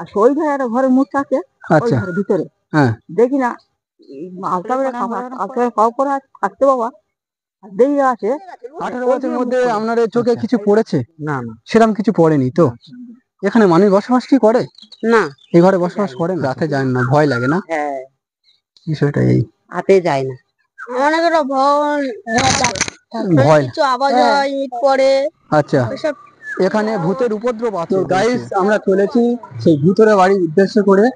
আর ওই ঘরে একটা ঘরের মুখ আছে, ওই আচ্ছা ঘরের ভিতরে হ্যাঁ দেখি না আলতা করে থাকতে বাবা, আর দেখি আছে 18 বছরের মধ্যে আপনার চোখে আচ্ছা। কিছু পড়েছে? না না সেরকম কিছু পড়েনি তো? এখানে মানুষ বসবাস কি করে? না, এই ঘরে বসবাস করে না? রাতে যায় না, ভয় লাগে না? হ্যাঁ বিষয়টা এই হাতে যায় না, অনেকের ভয় কিছু আওয়াজ হয়, ইট পড়ে। আচ্ছা এসব এখানে ভূতের উপদ্রব আছে। তো গাইস আমরা চলেছি সেই ভূতের বাড়ির উদ্দেশ্য করে,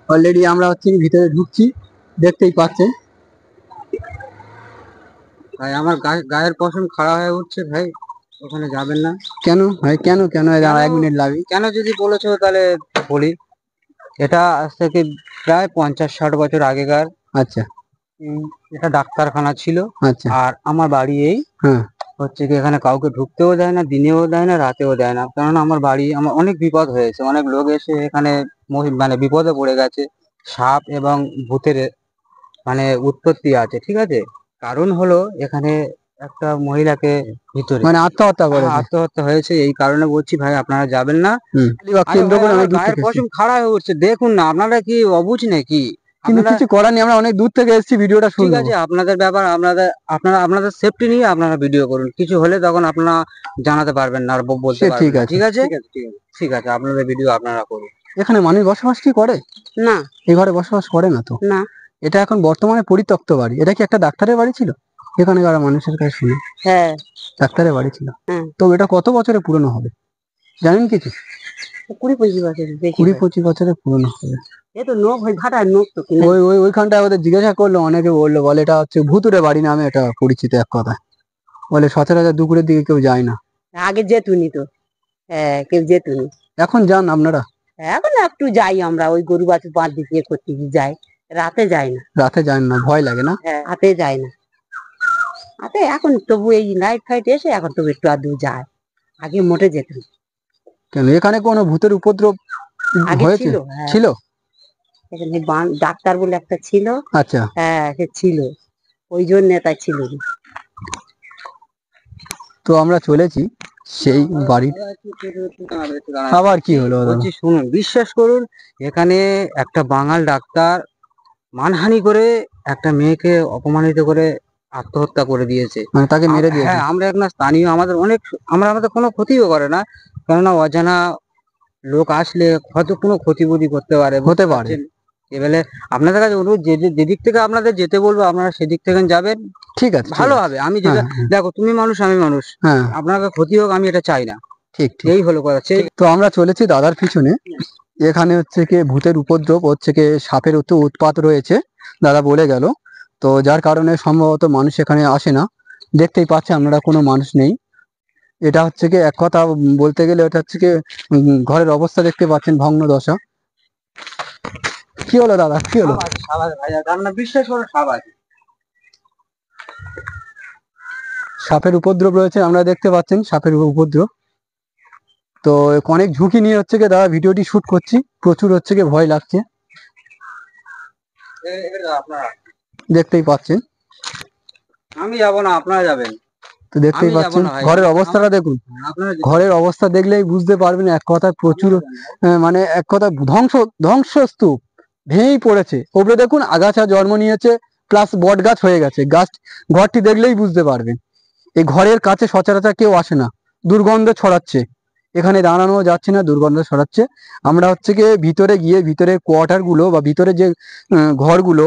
অলরেডি আমরা হচ্ছে কি ভিতরে ঢুকছি, দেখতেই পাচ্ছেন। ভাই আমার গায়ের পশম খাড়া হয়ে উঠছে ভাই, ওখানে যাবেন না। কেন ভাই কেন কেন? এক মিনিট লাগবে। কেন যদি বলেছো তাহলে বলি। এটা আজ থেকে প্রায় 50-60 বছর আগেকার। আচ্ছা এটা ডাক্তারখানা ছিল। আচ্ছা আর আমার বাড়ি এই হ্যাঁ হচ্ছে কি, এখানে কাউকে ঢুকতেও দেয় না, দিনেও দেয় না, রাতেও দেয় না। কারণ আমার বাড়ি, আমার অনেক বিপদ হয়েছে, অনেক লোক এসে এখানে মানে বিপদে পড়ে গেছে। সাপ এবং ভূতের মানে উৎপত্তি আছে, ঠিক আছে। কারণ হলো এখানে একটা মহিলাকে ভিতরে মানে আত্মহত্যা করে আত্মহত্যা হয়েছে। এই কারণে বলছি ভাই আপনারা যাবেন না। কেন্দ্র করে অনেক দূর গায়ের থেকে পশম খাড়া হয়ে উঠছে, দেখুন না, আপনারা কি অবুঝ নাকি? কিন্তু আপনারা কিছু করার নেই, আমরা অনেক দূর থেকে এসেছি, ভিডিওটা ঠিক শুনবো। আছে, আপনাদের ব্যাপার, আপনাদের সেফটি নিয়ে আপনারা ভিডিও করুন। কিছু হলে তখন আপনারা জানাতে পারবেন না আর বলতে পারবেন ঠিক না, আছে ঠিক আছে ঠিক আছে, আপনাদের ভিডিও আপনারা করুন। এখানে মানুষ বসবাস কি করে? না, এই ঘরে বসবাস করে না তো? না, এটা এখন বর্তমানে পরিত্যক্ত বাড়ি। এটা কি একটা ডাক্তারের বাড়ি ছিল? এখানে যারা মানুষের কাছে শুনে হ্যাঁ ডাক্তারের বাড়ি ছিল। হ্যাঁ। তো এটা কত বছরে পুরনো হবে জানেন কিছু? 20-25 বছর, 20-25 বছরে পুরনো হবে। এ তো নোক হয়, ঘাটায় নোক তো ওইখানটায় ওদের জিজ্ঞাসা করলো, অনেকে বললো, বলে এটা হচ্ছে ভুতুরে বাড়ি নামে এটা পরিচিত এক কথা। বলে সচরাচর দুপুরের দিকে কেউ যায় না। আগে যেতুনি তো, হ্যাঁ কেউ যেতুনি। এখন যান আপনারা? এখন একটু যাই আমরা, ওই গরু বাছুর বাঁধ দিয়ে করতে যাই, রাতে যাই না। রাতে যান না? ভয় লাগে না? হ্যাঁ রাতে যাই না, রাতে এখন তবু এই নাইট ফাইট এসে এখন তবু একটু আধটু যায়, আগে মোটে যেত না। কেন এখানে কোনো ভূতের উপদ্রব আগে হয়েছে? ছিল, হ্যাঁ ছিল এখানে ডাক্তার বলে একটা ছিল। আচ্ছা হ্যাঁ সে ছিল, ওই জন্য তাই ছিল না। তো আমরা চলেছি সেই বাড়ির। আবার কি হলো? বলছি শুনুন, বিশ্বাস করুন, এখানে একটা বাঙাল ডাক্তার মানহানি করে একটা মেয়েকে অপমানিত করে আত্মহত্যা করে দিয়েছে, মানে তাকে মেরে দিয়েছে? হ্যাঁ, আমরা একটা স্থানীয়, আমাদের অনেক, আমাদের কোনো ক্ষতিও করে না, কেননা অজানা লোক আসলে হয়তো কোনো ক্ষতি বুদ্ধি করতে পারে, হতে পারে। এবারে আপনাদের কাছে অনুরোধ, যেদিক থেকে আপনাদের যেতে বলবো আপনারা সেদিক থেকে যাবেন, ঠিক আছে ভালো হবে। আমি যেটা দেখো, তুমি মানুষ আমি মানুষ, হ্যাঁ আপনাকে ক্ষতি হোক আমি এটা চাই না, ঠিক এই হলো কথা। তো আমরা চলেছি দাদার পিছনে। এখানে হচ্ছে কি ভূতের উপদ্রব হচ্ছে কি, সাপের উৎপাত রয়েছে দাদা বলে গেল। তো যার কারণে সম্ভবত মানুষ এখানে আসে না। দেখতেই পাচ্ছে আপনারা কোনো মানুষ নেই। এটা হচ্ছে কি এক কথা বলতে গেলে এটা হচ্ছে কি ঘরের অবস্থা দেখতে পাচ্ছেন, ভগ্ন দশা। কি হলো দাদা, কি হলো? বিশ্বাস করো সাপের উপদ্রব রয়েছে, আমরা দেখতে পাচ্ছেন সাপের উপদ্রব। তো অনেক ঝুঁকি নিয়ে হচ্ছে কি দাদা ভিডিওটি শুট করছি, প্রচুর হচ্ছে কি ভয় লাগছে, দেখতেই পাচ্ছেন। আমি যাব না, আপনারা যাবেন। তো দেখতেই পাচ্ছেন ঘরের অবস্থাটা দেখুন, ঘরের অবস্থা দেখলেই বুঝতে পারবেন এক কথায় প্রচুর মানে এক কথা ধ্বংসস্তূপ ভেঙেই পড়েছে। ওপরে দেখুন আগাছা জন্ম নিয়েছে, প্লাস বট গাছ হয়ে গেছে। ঘরটি দেখলেই বুঝতে পারবেন। এই ঘরের কাছে সচরাচর কেউ আসে না, দুর্গন্ধ ছড়াচ্ছে, এখানে দাঁড়ানো যাচ্ছে না, দুর্গন্ধ ছড়াচ্ছে। আমরা হচ্ছে গিয়ে ভিতরে গিয়ে ভিতরে কোয়ার্টার গুলো বা ভিতরে যে ঘরগুলো,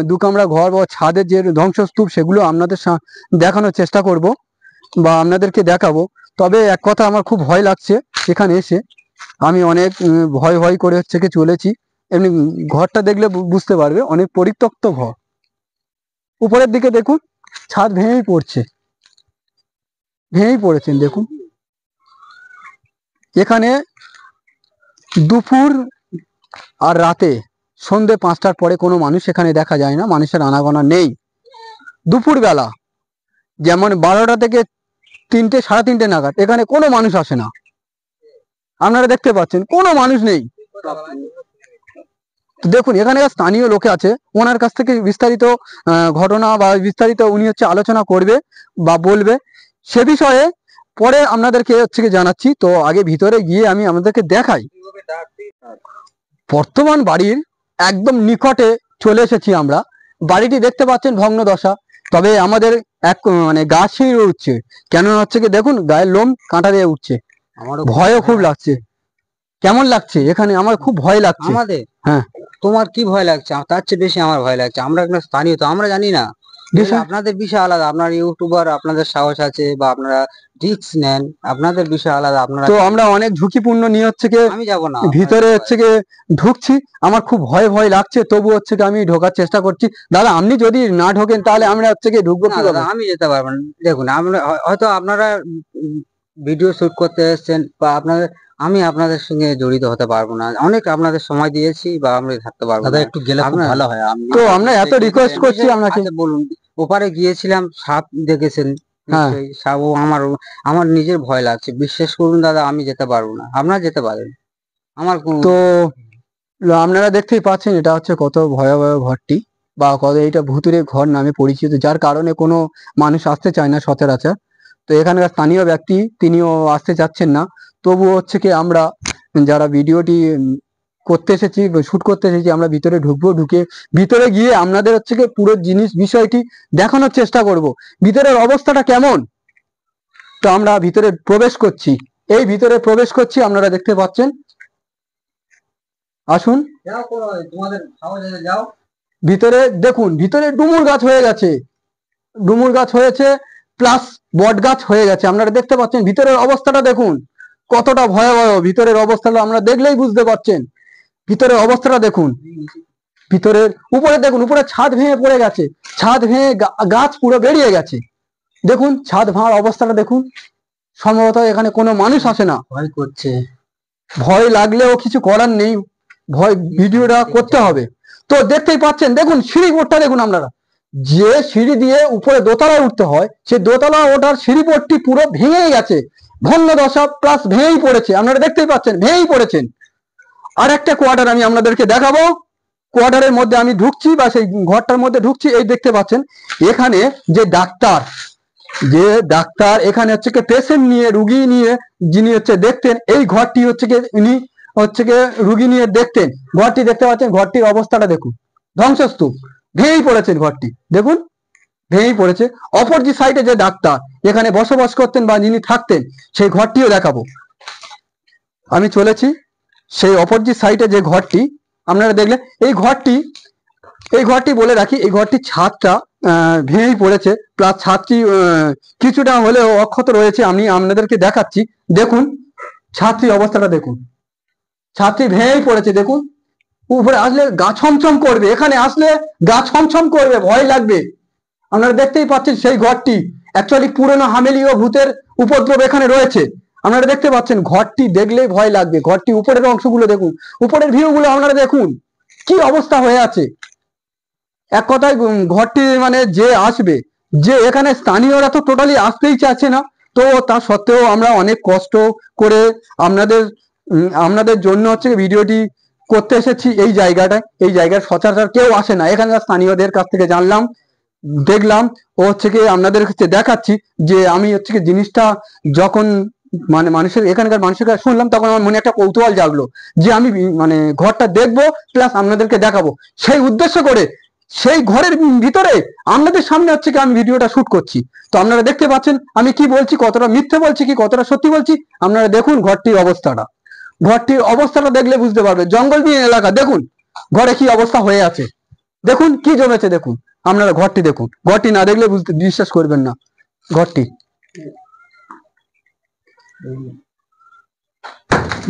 দু কামরা ঘর বা ছাদের যে ধ্বংসস্তূপ, সেগুলো আপনাদের দেখানোর চেষ্টা করব বা আপনাদেরকে দেখাবো। তবে এক কথা আমার খুব ভয় লাগছে এখানে এসে, আমি অনেক ভয় ভয় করে হচ্ছে কি চলেছি। এমনি ঘরটা দেখলে বুঝতে পারবে, অনেক পরিত্যক্ত ঘর। উপরের দিকে দেখুন ছাদ ভেঙেই পড়েছেন দেখুন। এখানে দুপুর আর রাতে সন্ধে 5টার পরে কোনো মানুষ এখানে দেখা যায় না, মানুষের আনাগোনা নেই। দুপুর বেলা যেমন 12টা থেকে 3টে, 3:30 নাগাদ এখানে কোনো মানুষ আসে না, আপনারা দেখতে পাচ্ছেন কোনো মানুষ নেই। দেখুন এখানে স্থানীয় লোকে আছে, ওনার কাছ থেকে বিস্তারিত ঘটনা বা বিস্তারিত উনি হচ্ছে আলোচনা করবে বা বলবে, সে বিষয়ে পরে আপনাদেরকে হচ্ছে জানাচ্ছি। তো আগে ভিতরে গিয়ে আমি আপনাদেরকে দেখাই। বর্তমান বাড়ির একদম নিকটে চলে এসেছি আমরা। বাড়িটি দেখতে পাচ্ছেন ভগ্ন দশা, তবে আমাদের এক মানে গা শিউরে উঠছে। কেন হচ্ছে কি দেখুন, গায়ের লোম কাঁটা দিয়ে উঠছে, আমারও ভয়ও খুব লাগছে। কেমন লাগছে এখানে? আমার খুব ভয় লাগছে। আমাদের হ্যাঁ, তোমার কি ভয় লাগছে? তার চেয়ে বেশি আমার ভয় লাগছে। আমরা একটা স্থানীয়, তো আমরা জানি না। বিষয় আপনাদের বিষয় আলাদা, আপনার ইউটিউবার, আপনাদের সাহস আছে বা আপনারা রিস্ক নেন, আপনাদের বিষয় আলাদা। আপনারা তো আমরা অনেক ঝুঁকিপূর্ণ নিয়ে হচ্ছে কি আমি যাব না ভিতরে হচ্ছে কি ঢুকছি। আমার খুব ভয় ভয় লাগছে, তবু হচ্ছে কি আমি ঢোকার চেষ্টা করছি। দাদা আপনি যদি না ঢোকেন তাহলে আমরা হচ্ছে কি ঢুকবো না কিভাবে? দাদা, আমি যেতে পারবো না। দেখুন, আমরা হয়তো আপনারা ভিডিও শুট করতে এসেছেন বা আপনাদের, আমি আপনাদের সঙ্গে জড়িত হতে পারবো না। অনেক আপনাদের সময় দিয়েছি বা আমরা থাকতে পারবো দাদা না। একটু গেলে খুব ভালো হয়। তো আমরা এত রিকোয়েস্ট করছি আপনাকে। আচ্ছা বলুন, ওপারে গিয়েছিলাম, সাপ দেখেছেন হ্যাঁ। নিশ্চয়ই। সাপ, আমার নিজের ভয় লাগছে। বিশ্বাস করুন দাদা, আমি যেতে পারবো না। আপনারা যেতে পারেন, আমার তো আপনারা দেখতেই পাচ্ছেন এটা হচ্ছে কত ভয়াবহ ঘরটি, বা কত এইটা ভুতুরে ঘর নামে পরিচিত, যার কারণে কোনো মানুষ আসতে চায় না সচরাচর। তো এখানকার স্থানীয় ব্যক্তি তিনিও আসতে চাচ্ছেন না। তবুও হচ্ছে কি আমরা যারা ভিডিওটি করতে এসেছি, শুট করতে এসেছি, আমরা ভিতরে ঢুকবো। ঢুকে ভিতরে গিয়ে আপনাদের হচ্ছে কি পুরো বিষয়টি দেখানোর চেষ্টা করব, ভিতরের অবস্থাটা কেমন। তো আমরা ভিতরে প্রবেশ করছি, এই ভিতরে প্রবেশ করছি, আপনারা দেখতে পাচ্ছেন। আসুন যাও। ভিতরে দেখুন, ভিতরে ডুমুর গাছ হয়ে গেছে, ডুমুর গাছ হয়েছে, প্লাস বট গাছ হয়ে গেছে। আপনারা দেখতে পাচ্ছেন ভিতরের অবস্থাটা দেখুন কতটা ভয়াবহ। ভিতরের অবস্থাটা আমরা দেখলেই বুঝতে পারছেন। ভিতরের অবস্থাটা দেখুন, ভিতরের উপরে দেখুন, উপরে ছাদ ভেঙে পড়ে গেছে, ছাদ ভেঙে গাছ পুরো বেরিয়ে গেছে। দেখুন ছাদ ভাঙার অবস্থাটা দেখুন। সম্ভবত এখানে কোনো মানুষ আসে না। ভয় করছে। ভয় লাগলেও কিছু করার নেই, ভয় ভিডিওটা করতে হবে। তো দেখতেই পাচ্ছেন, দেখুন সিঁড়ি বোর্ডটা দেখুন আপনারা, যে সিঁড়ি দিয়ে উপরে দোতলায় উঠতে হয়, সেই দোতলা ওঠার সিঁড়ি বোর্ডটি পুরো ভেঙেই গেছে, ভগ্ন দশা প্লাস ভেঙেই পড়েছে। আপনারা দেখতেই পাচ্ছেন ভেঙেই পড়েছেন। আর একটা কোয়ার্টার আমি আপনাদেরকে দেখাবো। কোয়ার্টারের মধ্যে আমি ঢুকছি, বা সেই ঘরটার মধ্যে ঢুকছি। এই দেখতে পাচ্ছেন এখানে যে ডাক্তার এখানে হচ্ছে কি পেশেন্ট নিয়ে, রুগী নিয়ে যিনি হচ্ছে দেখতেন, এই ঘরটি হচ্ছে কি ইনি হচ্ছে কি রুগী নিয়ে দেখতেন। ঘরটি দেখতে পাচ্ছেন, ঘরটির অবস্থাটা দেখুন, ধ্বংসস্তূপ, ভেঙেই পড়েছেন ঘরটি দেখুন, ভেঙেই পড়েছে। অপর যে সাইডে যে ডাক্তার এখানে বসবাস করতেন বা যিনি থাকতেন, সেই ঘরটিও দেখাবো। আমি চলেছি সেই অপরজি সাইডে যে ঘরটি আপনারা দেখলেন। এই ঘরটি বলে রাখি, এই ঘরটির ছাদটা ভেঙেই পড়েছে, প্লাস ছাদটি কিছুটা হলেও অক্ষত রয়েছে। আমি আপনাদেরকে দেখাচ্ছি, দেখুন ছাদটির অবস্থাটা দেখুন, ছাদটি ভেঙেই পড়েছে। দেখুন উপরে আসলে গা ছমছম করবে, এখানে আসলে গা ছমছম করবে, ভয় লাগবে। আপনারা দেখতেই পাচ্ছেন সেই ঘরটি অ্যাকচুয়ালি পুরনো হামেলি ও ভূতের উপদ্রব এখানে রয়েছে। আপনারা দেখতে পাচ্ছেন, ঘরটি দেখলেই ভয় লাগবে। ঘরটি উপরের অংশগুলো দেখুন, উপরের ভিউ গুলো আপনারা দেখুন কি অবস্থা হয়ে আছে। এক কথায় ঘরটি মানে যে আসবে, যে এখানে স্থানীয়রা তো টোটালি আসতেই চাচ্ছে না। তো তা সত্ত্বেও আমরা অনেক কষ্ট করে আপনাদের জন্য হচ্ছে ভিডিওটি করতে এসেছি এই জায়গাটায়। এই জায়গায় সচরাচর কেউ আসে না, এখানকার স্থানীয়দের কাছ থেকে জানলাম, দেখলাম, ও হচ্ছে কি আপনাদের কাছে দেখাচ্ছি। যে আমি হচ্ছে কি জিনিসটা যখন মানে মানুষের, এখানকার মানুষের কাছে শুনলাম, তখন আমার মনে একটা কৌতূহল জাগলো যে আমি মানে ঘরটা দেখবো প্লাস আপনাদেরকে দেখাবো। সেই উদ্দেশ্য করে সেই ঘরের ভিতরে আপনাদের সামনে হচ্ছে কি আমি ভিডিওটা শুট করছি। তো আপনারা দেখতে পাচ্ছেন আমি কি বলছি, কতটা মিথ্যে বলছি কি কতটা সত্যি বলছি। আপনারা দেখুন ঘরটির অবস্থাটা দেখলে বুঝতে পারবে। জঙ্গলবিহীন এলাকা, দেখুন ঘরে কি অবস্থা হয়ে আছে, দেখুন কি জমেছে। দেখুন আপনারা ঘরটি দেখুন, ঘরটি না দেখলে বিশ্বাস করবেন না। ঘরটি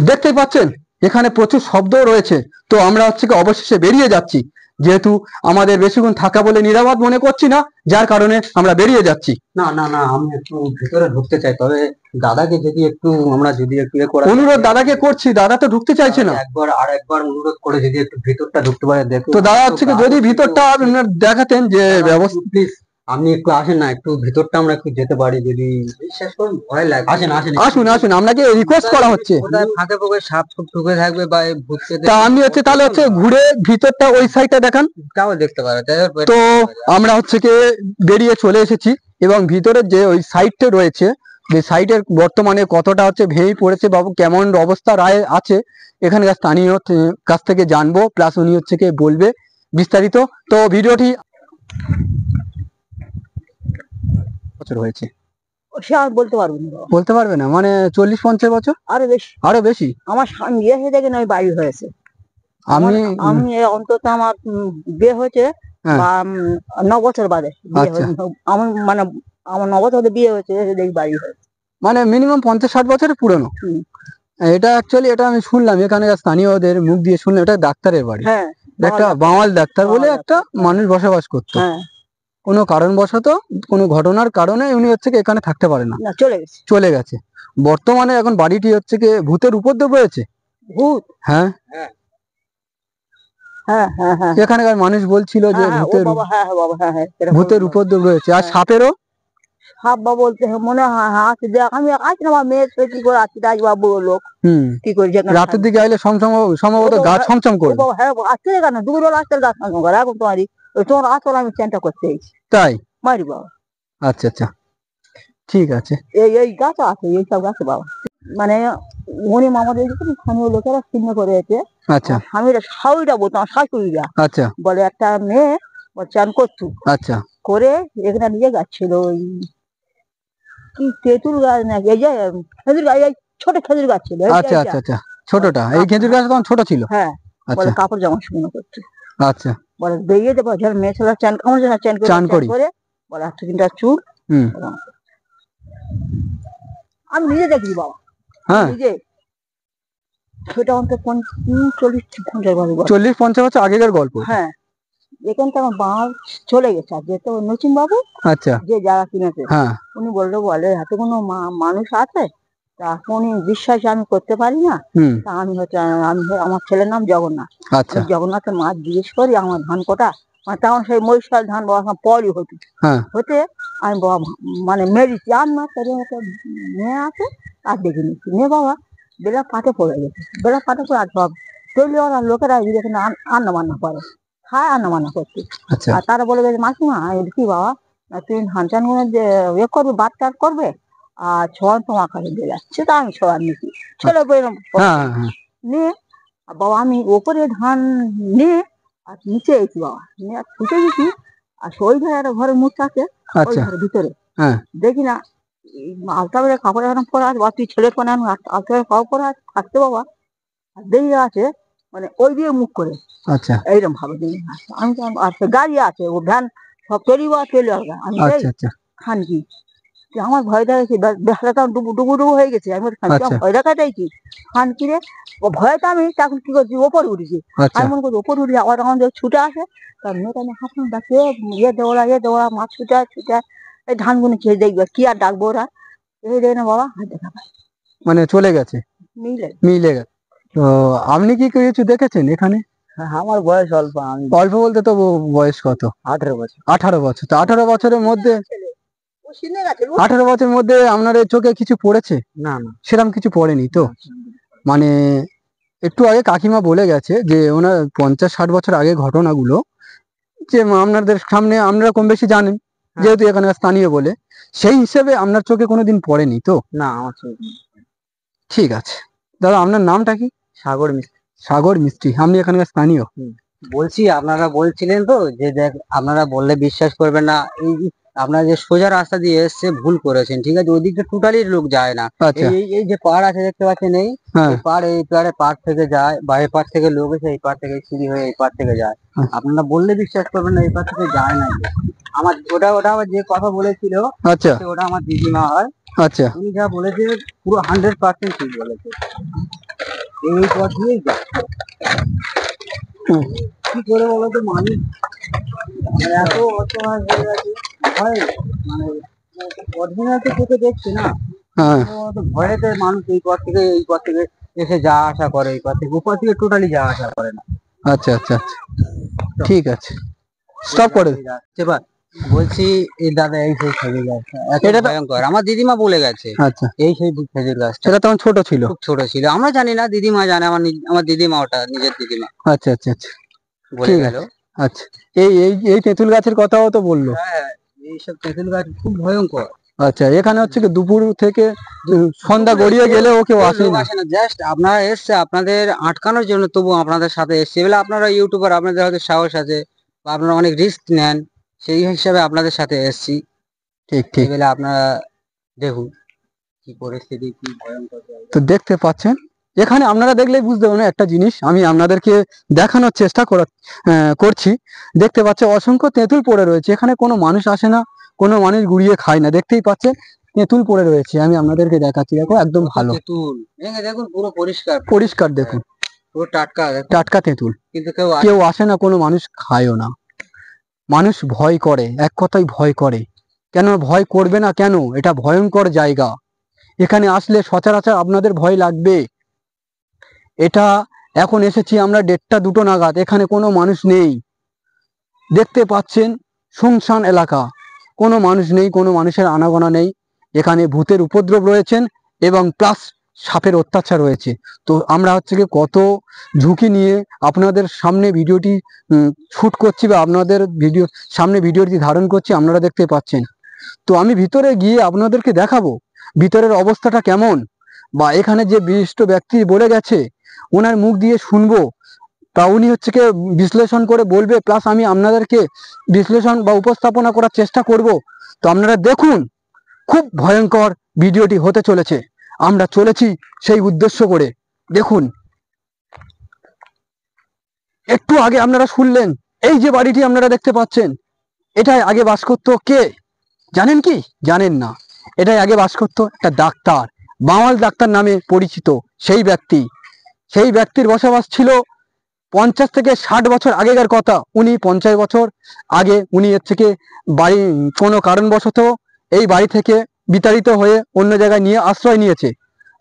দেখতেই পাচ্ছেন, এখানে প্রচুর শব্দও রয়েছে। তো আমরা হচ্ছে কি অবশেষে বেরিয়ে যাচ্ছি, যেহেতু আমাদের বেশিক্ষণ থাকা বলে নিরাপদ মনে করছি না, যার কারণে আমরা বেরিয়ে যাচ্ছি। না না না, আমি একটু ভিতরে ঢুকতে চাই, তবে দাদাকে যদি একটু অনুরোধ দাদাকে করছি, দাদা তো ঢুকতে চাইছে না। একবার অনুরোধ করে যদি একটু ভিতরটা ঢুকতে পারে দেখুন। তো দাদা হচ্ছে কি যদি ভিতরটা আপনার দেখাতেন যে ব্যবস্থা, প্লিজ আপনি একটু আসেন না, একটু ভিতরটা আমরা একটু যেতে পারি যদি। বিশ্বাস করুন ভয় লাগে। আসুন আসুন, আপনাকে রিকোয়েস্ট করা হচ্ছে। ফাঁকে ফাঁকে সাপ ঢুকে থাকবে বা ভূত তা আমি হচ্ছে তাহলে হচ্ছে ঘুরে ভিতরটা ওই সাইডটা দেখান, তাও দেখতে পারে। তো আমরা হচ্ছে কি বেরিয়ে চলে এসেছি, এবং ভিতরের যে ওই সাইডটা রয়েছে, যে সাইডের বর্তমানে কতটা হচ্ছে ভেঙে পড়েছে বা কেমন অবস্থা রায় আছে, এখানকার স্থানীয় কাছ থেকে জানবো, প্লাস উনি হচ্ছে কি বলবে বিস্তারিত। তো ভিডিওটি বছর হয়েছে সে আর বলতে পারবো না বাবা। বলতে পারবে না, মানে 40-50 বছর, আরো বেশি। আরো বেশি। আমার স্বামী বিয়ে হয়ে দেখেন ওই বাড়ি হয়েছে। আমি আমি অন্তত আমার বিয়ে হয়েছে হ্যাঁ। 9 বছর বাদে বিয়ে আচ্ছা। হয়েছে। আমার মানে আমার 9 বছর বাদে বিয়ে হয়েছে, এসে দেখি বাড়ি হয়েছে। মানে মিনিমাম 50-60 বছরের পুরনো। এটা অ্যাকচুয়ালি এটা আমি শুনলাম এখানকার স্থানীয়দের মুখ দিয়ে শুনলাম, এটা ডাক্তারের বাড়ি। হ্যাঁ, একটা বাঙাল ডাক্তার বলে একটা মানুষ বসবাস করতো। হ্যাঁ, কোনো কারণবশত কোনো ঘটনার কারণে উনি হচ্ছে কি এখানে থাকতে পারে না, চলে গেছে। বর্তমানে এখন বাড়িটি হচ্ছে কি ভূতের উপদ্রব রয়েছে। ভূত? হ্যাঁ, হ্যাঁ, হ্যাঁ, হ্যাঁ। এখানকার মানুষ বলছিল যে ভূতের উপদ্রব রয়েছে, আর সাপেরও। সাপ বা বলতে মনে হয় আছে, আমি আজ না আমার মেয়ের কি করে আছি রাজবাবু লোক কি করে রাতের দিকে আইলে সম্ভবত গাছ ছমছম করবে। হ্যাঁ, আসতে কেন দুপুরবেলা আসতে গাছ ছমছম করে। এখন তোমার আসল আমি চেনটা করতে এসেছি তাই? মারি বাবা। আচ্ছা আচ্ছা, ঠিক আছে। এই গাছ আছে, এইসব গাছে বাবা। মানে উনি আমাদের স্থানীয় লোকেরা চিহ্ন করেছে। আচ্ছা, স্বামীরা শাশুড়িরা বলতো, আমার শাশুড়িরা আচ্ছা বলে একটা মেয়ে চান করতো, আচ্ছা করে এখানে নিয়ে যাচ্ছিল ওই কি তেঁতুল গাছ নাকি, এই যে খেজুর গাছ, এই ছোট খেজুর গাছ ছিল। আচ্ছা আচ্ছা আচ্ছা, ছোটটা এই খেজুর গাছ তখন ছোট ছিল। হ্যাঁ, বলে কাপড় জামা শুকনো করতো। আচ্ছা, বলে বেরিয়ে দেবো যখন মেয়ে ছেলে চান কামড় চান করে বলে একটা তিনটা চুল। আমি নিজে দেখি বাবা, নিজে। সেটা অন্তত 40-50 বছর আগেকার গল্প। হ্যাঁ, এখানটা আমার বাবা চলে গেছে, আর যেটা নচিন বাবু আচ্ছা যে জায়গা কিনেছে, হ্যাঁ, উনি বলে হাতে কোনো মানুষ আছে তা উনি বিশ্বাস আমি করতে পারি না। তা আমি আমার ছেলের নাম জগন্নাথ। আচ্ছা, জগন্নাথের মা জিজ্ঞেস করি আমার ধান কটা, মানে তখন সেই মহিষার ধান বাবা পরই হতো। হতে আমি বাবা মানে মেরেছি, আমার একটা মেয়ে আছে আর দেখে নিচ্ছি, মেয়ে বাবা বেলা পাটে পড়ে গেছে, বেলা পাটে পড়ে আর সব চলে ওরা লোকেরা এখানে রান্না বান্না করে, খায় রান্না বান্না করতে। আর তারা বলে গেছে মাসিমা কি বাবা তুমি ধান চান যে ইয়ে করবে, বাদ টাদ করবে, আর ছোঁয়ান তোমার কাছে দিয়ে যাচ্ছে। তা আমি ছোঁয়ান নিচ্ছি, ছেলে নিয়ে বাবা আমি ওপরে ধান নিয়ে আর নিচে এসেছি বাবা, নিয়ে আর ছুটে গেছি। আর ওই ধারে একটা ঘরের মুখ আছে, ওই ঘরের ভিতরে দেখি না আলতা বেড়ে কাপড় এখন পরা আছে, বা তুই ছেলে কোন আলতা বেড়ে কাপড় পরা থাকতে বাবা, আর দেখে আছে মানে ওই দিয়ে মুখ করে। আচ্ছা, এইরকম ভাবে আমি তো গাড়ি আছে, ও ভ্যান সব তৈরি বা চলে আসবে। আমি খান কি আমার ভয় দেখাচ্ছি, বেহাটা তখন ডুবু হয়ে গেছে। আমি ভয় দেখাটাইছি খান কিরে ও ভয়টা। আমি তখন কি করছি ওপরে উঠেছি, আমি মনে করছি ওপরে উঠে আবার তখন ছুটে আসে, তার মেয়েটা হাত ডাকে দেওয়া মাছ ছুটে এই ধানগুলো খেয়ে দেখবে কি আর ডাকবো ওরা, এই দেয় না বাবা হাত দেখা পাই মানে চলে গেছে, মিলে গেছে। তো আপনি কি কিছু দেখেছেন এখানে? আমার বয়স অল্প। অল্প বলতে তো বয়স কত? 18 বছর। 18 বছর। তো 18 বছরের মধ্যে 18 বছরের মধ্যে আপনার চোখে কিছু পড়েছে? না না, সেরকম কিছু পড়েনি তো। মানে একটু আগে কাকিমা বলে গেছে যে ওনার 50-60 বছর আগে ঘটনাগুলো, যে আপনাদের সামনে আপনারা কম বেশি জানেন, যেহেতু এখানে স্থানীয় বলে, সেই হিসেবে আপনার চোখে কোনোদিন পড়েনি তো? না, আমার চোখে। ঠিক আছে দাদা, আপনার নামটা কি? সাগর মিস্ত্রি। সাগর মিস্ত্রি, আপনি এখানকার স্থানীয়? বলছি আপনারা বলছিলেন তো যে দেখ আপনারা বললে বিশ্বাস করবেন না, এই আপনারা যে সোজা রাস্তা দিয়ে এসছে ভুল করেছেন, ঠিক আছে? ওই দিকটা টোটালি লোক যায় না। এই যে পাড় আছে দেখতে পাচ্ছেন, এই পাড়, এই পাড় থেকে যায়, বা এই পাড় থেকে লোক এসে এই পাড় থেকে সিঁড়ি হয়ে এই পাড় থেকে যায়। আপনারা বললে বিশ্বাস করবেন না, এই পাড় থেকে যায় না। আমার ওটা আবার যে কথা বলেছিল, আচ্ছা, ওটা আমার দিদিমা হয়। আচ্ছা, উনি যা বলেছে পুরো 100% ঠিক বলেছে। এই পথ দিয়েই যায়। কি করে বলতো মানুষ এত অসহায় হয়ে গেছে, ভয় মানে অরিজিনাল চোখে দেখছে না, ভয়েতে মানুষ এই পথ থেকে এসে যাওয়া আসা করে, এই পথ থেকে উপর থেকে টোটালি যাওয়া আসা করে না। আচ্ছা আচ্ছা আচ্ছা, ঠিক আছে, স্টপ করে এবার বলছি এই দাদা এই সেই খেজুর গাছ, এটা ভয়ঙ্কর। আমার দিদিমা বলে গেছে। আচ্ছা, এই সেই খেজুর গাছ, সেটা তখন ছোট ছিল, খুব ছোট ছিল, আমরা জানি না, দিদিমা জানে, আমার দিদিমা, ওটা নিজের দিদিমা। আচ্ছা আচ্ছা আচ্ছা, বলে গেল। আচ্ছা, এই তেঁতুল গাছের কথাও তো বললো। হ্যাঁ, এইসব তেঁতুল গাছ খুব ভয়ঙ্কর। আচ্ছা, এখানে হচ্ছে কি দুপুর থেকে সন্ধ্যা গড়িয়ে গেলেও কেউ আসে লোক না? আসে না, জাস্ট আপনারা এসছে আপনাদের আটকানোর জন্য, তবু আপনাদের সাথে এসছে। এবার আপনারা ইউটিউবার, আপনাদের হয়তো সাহস আছে বা আপনারা অনেক রিস্ক নেন, সেই হিসাবে আপনাদের সাথে এসছি। ঠিক ঠিক। এবেলা আপনারা দেখুন কি পরিস্থিতি, কি ভয়ঙ্কর জায়গা। তো দেখতে পাচ্ছেন, এখানে আপনারা দেখলেই বুঝতে পারবেন একটা জিনিস আমি আপনাদেরকে দেখানোর চেষ্টা করছি। দেখতে পাচ্ছেন অসংখ্য তেঁতুল পড়ে রয়েছে, এখানে কোনো মানুষ আসে না, কোনো মানুষ গুড়িয়ে খায় না। দেখতেই পাচ্ছেন তেঁতুল পড়ে রয়েছে, আমি আপনাদেরকে দেখাচ্ছি, দেখো একদম ভালো তেঁতুল ভেঙে দেখুন, পুরো পরিষ্কার পরিষ্কার, দেখুন পুরো টাটকা, টাটকা তেঁতুল। কিন্তু কেউ আসে না, কোনো মানুষ খায়ও না। মানুষ ভয় করে, এক কথায় ভয় করে। কেন ভয় করবে না? কেন? এটা ভয়ঙ্কর জায়গা, এখানে আসলে সচরাচর আপনাদের ভয় লাগবে। এটা এখন এসেছি আমরা 1:30 2টো নাগাদ, এখানে কোনো মানুষ নেই। দেখতে পাচ্ছেন শুনশান এলাকা, কোনো মানুষ নেই, কোনো মানুষের আনাগোনা নেই। এখানে ভূতের উপদ্রব রয়েছেন এবং প্লাস সাপের অত্যাচার রয়েছে। তো আমরা হচ্ছে কি কত ঝুঁকি নিয়ে আপনাদের সামনে ভিডিওটি শুট করছি বা আপনাদের সামনে ভিডিওটি ধারণ করছি, আপনারা দেখতে পাচ্ছেন। তো আমি ভিতরে গিয়ে আপনাদেরকে দেখাবো ভিতরের অবস্থাটা কেমন, বা এখানে যে বিশিষ্ট ব্যক্তি বলে গেছে ওনার মুখ দিয়ে শুনবো, তা উনি হচ্ছে কি বিশ্লেষণ করে বলবে, প্লাস আমি আপনাদেরকে বিশ্লেষণ বা উপস্থাপনা করার চেষ্টা করব। তো আপনারা দেখুন, খুব ভয়ঙ্কর ভিডিওটি হতে চলেছে, আমরা চলেছি সেই উদ্দেশ্য করে। দেখুন, একটু আগে আপনারা শুনলেন এই যে বাড়িটি আপনারা দেখতে পাচ্ছেন, এটাই আগে বাস করতো কে জানেন কি? জানেন না। এটাই আগে বাস করতো একটা ডাক্তার, বাঙাল ডাক্তার নামে পরিচিত সেই ব্যক্তি। সেই ব্যক্তির বসবাস ছিল 50 থেকে 60 বছর আগেকার কথা। উনি 50 বছর আগে উনি হচ্ছে কি বাড়ি কোনো কারণবশত এই বাড়ি থেকে বিতাড়িত হয়ে অন্য জায়গায় নিয়ে আশ্রয় নিয়েছে,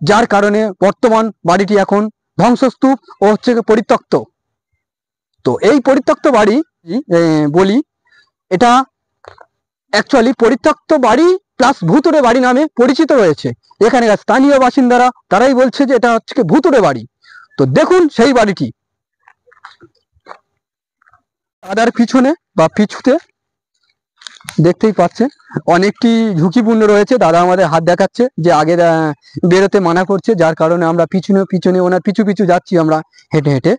যার কারণে বর্তমান বাড়িটি এখন ধ্বংসস্তূপ ও হচ্ছে কি পরিত্যক্ত। তো এই পরিত্যক্ত বাড়ি বলি, এটা অ্যাকচুয়ালি পরিত্যক্ত বাড়ি প্লাস ভুতুড়ে বাড়ি নামে পরিচিত রয়েছে। এখানকার স্থানীয় বাসিন্দারা তারাই বলছে যে এটা হচ্ছে ভুতুড়ে বাড়ি। তো দেখুন সেই বাড়িটি, দাদার পিছনে বা পিছুতে দেখতেই পাচ্ছেন অনেকটি ঝুঁকিপূর্ণ রয়েছে। দাদা আমাদের হাত দেখাচ্ছে যে আগে বেরোতে মানা করছে, যার কারণে আমরা পিছনে পিছনে ওনার পিছু পিছু যাচ্ছি আমরা হেঁটে হেঁটে।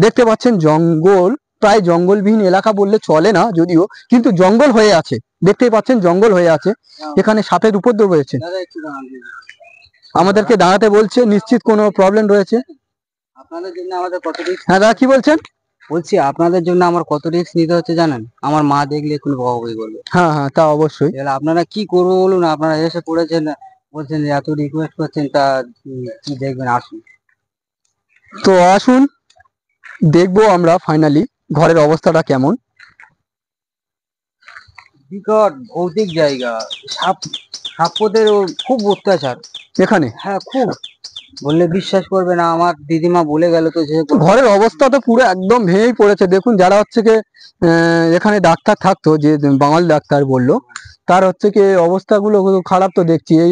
দেখতে পাচ্ছেন জঙ্গল, প্রায় জঙ্গলবিহীন এলাকা বললে চলে না যদিও, কিন্তু জঙ্গল হয়ে আছে। দেখতেই পাচ্ছেন জঙ্গল হয়ে আছে, এখানে সাপের উপদ্রব হয়েছে। আমাদেরকে দাঁড়াতে বলছে, নিশ্চিত কোনো প্রবলেম রয়েছে। আপনাদের জন্য আমাদের কত রিস্ক। হ্যাঁ দাদা, কি বলছেন? বলছি আপনাদের জন্য আমার কত রিস্ক নিতে হচ্ছে জানেন? আমার মা দেখলে কোনো বকাবকি করবে। হ্যাঁ হ্যাঁ, তা অবশ্যই। এবার আপনারা কি করবো বলুন, আপনারা এসে পড়েছেন, বলছেন যে এত রিকোয়েস্ট করছেন, তা কি দেখবেন, আসুন। তো আসুন দেখবো আমরা ফাইনালি ঘরের অবস্থাটা কেমন। বিকট ভৌতিক জায়গা, সাপদের খুব অত্যাচার এখানে হ্যাঁ খুব, বললে বিশ্বাস করবে না। আমার দিদিমা বলে গেল, তো যে ঘরের অবস্থা তো পুরো একদম ভেঙেই পড়েছে। দেখুন যারা হচ্ছে কি এখানে ডাক্তার থাকতো, যে বাঙাল ডাক্তার বললো, তার হচ্ছে কি অবস্থাগুলো খারাপ তো দেখছি। এই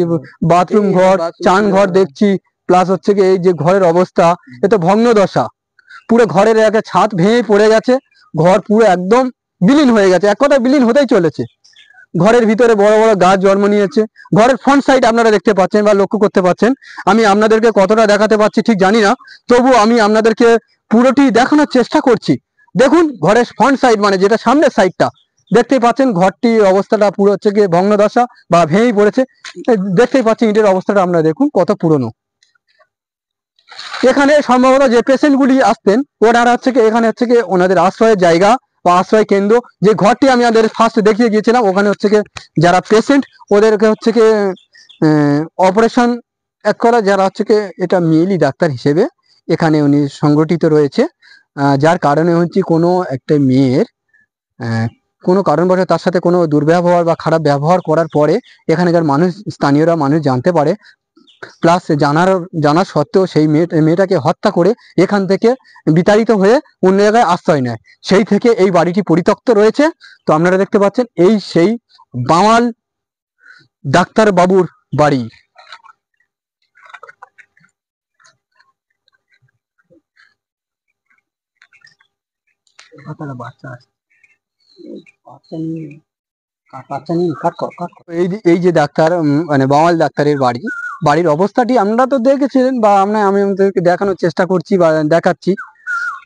বাথরুম ঘর, চান ঘর দেখছি, প্লাস হচ্ছে কি এই যে ঘরের অবস্থা, এ তো ভগ্ন দশা। পুরো ঘরের একটা ছাদ ভেঙে পড়ে গেছে, ঘর পুরো একদম বিলীন হয়ে গেছে, এক কথা বিলীন হতেই চলেছে। ঘরের ভিতরে বড় বড় গাছ জন্ম নিয়েছে। ঘরের ফ্রন্ট সাইড আপনারা দেখতে পাচ্ছেন বা লক্ষ্য করতে পাচ্ছেন। আমি আপনাদেরকে কতটা দেখাতে পাচ্ছি ঠিক জানি না, তবু আমি আপনাদেরকে পুরোটি দেখানোর চেষ্টা করছি। দেখুন ঘরের ফ্রন্ট সাইড মানে যেটা সামনের সাইডটা দেখতেই পাচ্ছেন, ঘরটির অবস্থাটা পুরো হচ্ছে গিয়ে ভগ্নদশা বা ভেঙেই পড়েছে। দেখতেই পাচ্ছেন ইটের অবস্থাটা আপনারা দেখুন কত পুরনো। এখানে সম্ভবত যে পেশেন্টগুলি আসতেন ওনারা হচ্ছে কি এখানে হচ্ছে কি ওনাদের আশ্রয়ের জায়গা বা আশ্রয় কেন্দ্র। যে ঘরটি আমি আমাদের ফার্স্ট দেখিয়ে গিয়েছিলাম, ওখানে হচ্ছে কি যারা পেশেন্ট ওদেরকে হচ্ছে কি অপারেশন এক করা, যারা হচ্ছে কি এটা মেয়েলি ডাক্তার হিসেবে এখানে উনি সংগঠিত রয়েছে। যার কারণে হচ্ছে কোনো একটা মেয়ের কোনো কারণবশত তার সাথে কোনো দুর্ব্যবহার বা খারাপ ব্যবহার করার পরে এখানকার মানুষ, স্থানীয়রা মানুষ জানতে পারে, প্লাস জানা সত্ত্বেও সেই মেয়েটাকে হত্যা করে এখান থেকে বিতাড়িত হয়ে অন্য জায়গায় আশ্রয় নেয়। সেই থেকে এই বাড়িটি পরিত্যক্ত রয়েছে। তো আপনারা দেখতে পাচ্ছেন এই সেই বাঙাল ডাক্তার বাবুর বাড়ি। বাচ্চা নিয়ে এই যে ডাক্তার মানে বাঙাল ডাক্তারের বাড়ির অবস্থাটি আপনারা তো দেখেছিলেন বা আমি আপনাদেরকে দেখানোর চেষ্টা করছি বা দেখাচ্ছি।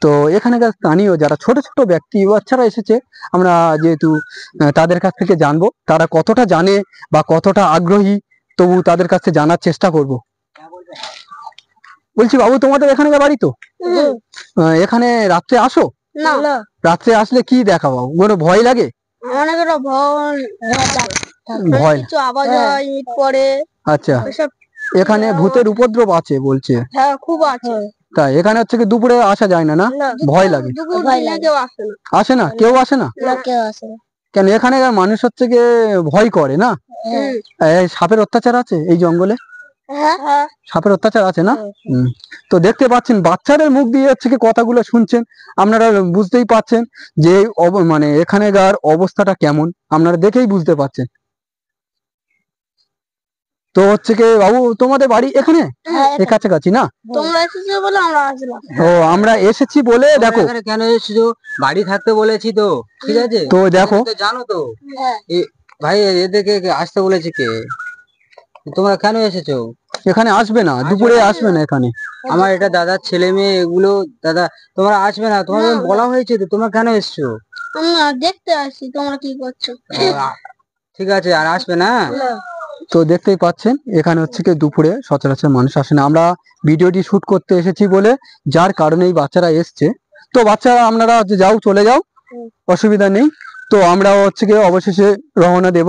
তো এখানকার স্থানীয় যারা ছোট ছোট ব্যক্তি বাচ্চারা এসেছে, আমরা যেহেতু তাদের কাছ থেকে জানবো তারা কতটা জানে বা কতটা আগ্রহী, তবু তাদের কাছ থেকে জানার চেষ্টা করব। বলছি বাবু, তোমাদের এখানকার বাড়ি তো? এখানে রাত্রে আসো? না, রাত্রে আসলে কি দেখা বাবু, কোনো ভয় লাগে? ভয় কিছু আওয়াজ হয়, ইট পড়ে। আচ্ছা, এখানে ভূতের উপদ্রব আছে বলছে? হ্যাঁ, খুব আছে। তাই এখানে হচ্ছে কি দুপুরে আসা যায় না? না, ভয় লাগে? আসে না, কেউ আসে না? কেন, এখানে মানুষ হচ্ছে কি ভয় করে না? সাপের অত্যাচার আছে এই জঙ্গলে? সাপের অত্যাচার আছে না? তো দেখতে পাচ্ছেন বাচ্চাদের মুখ দিয়ে হচ্ছে কি কথাগুলো শুনছেন, আপনারা বুঝতেই পাচ্ছেন যে মানে এখানেকার অবস্থাটা কেমন, আপনারা দেখেই বুঝতে পাচ্ছেন। তো হচ্ছে কি বাবু, তোমাদের বাড়ি এখানে কাছাকাছি না? তোমরা এসেছো বলে আমরা আসলাম। ও, আমরা এসেছি বলে দেখো কেন এসেছো, বাড়ি থাকতে বলেছি তো, ঠিক আছে? তো দেখো জানো তো ভাই, এদেরকে আসতে বলেছি কে? তোমরা কেন এসেছো? এখানে আসবে না, দুপুরে আসবে না এখানে। আমার এটা দাদার ছেলে মেয়ে, এগুলো দাদা, তোমরা আসবে না, তোমাদের বলা হয়েছে তো, তোমরা কেন এসছো? আমরা দেখতে আসি তোমরা কি করছো। ঠিক আছে, আর আসবে না। তো দেখতেই পাচ্ছেন এখানে হচ্ছে কি দুপুরে সচরাচর মানুষ আসে না। আমরা ভিডিওটি শুট করতে এসেছি বলে, যার কারণে এই বাচ্চারা এসছে। তো বাচ্চারা আপনারা যাও, চলে যাও, অসুবিধা নেই। তো আমরা হচ্ছে কি অবশেষে রওনা দেব।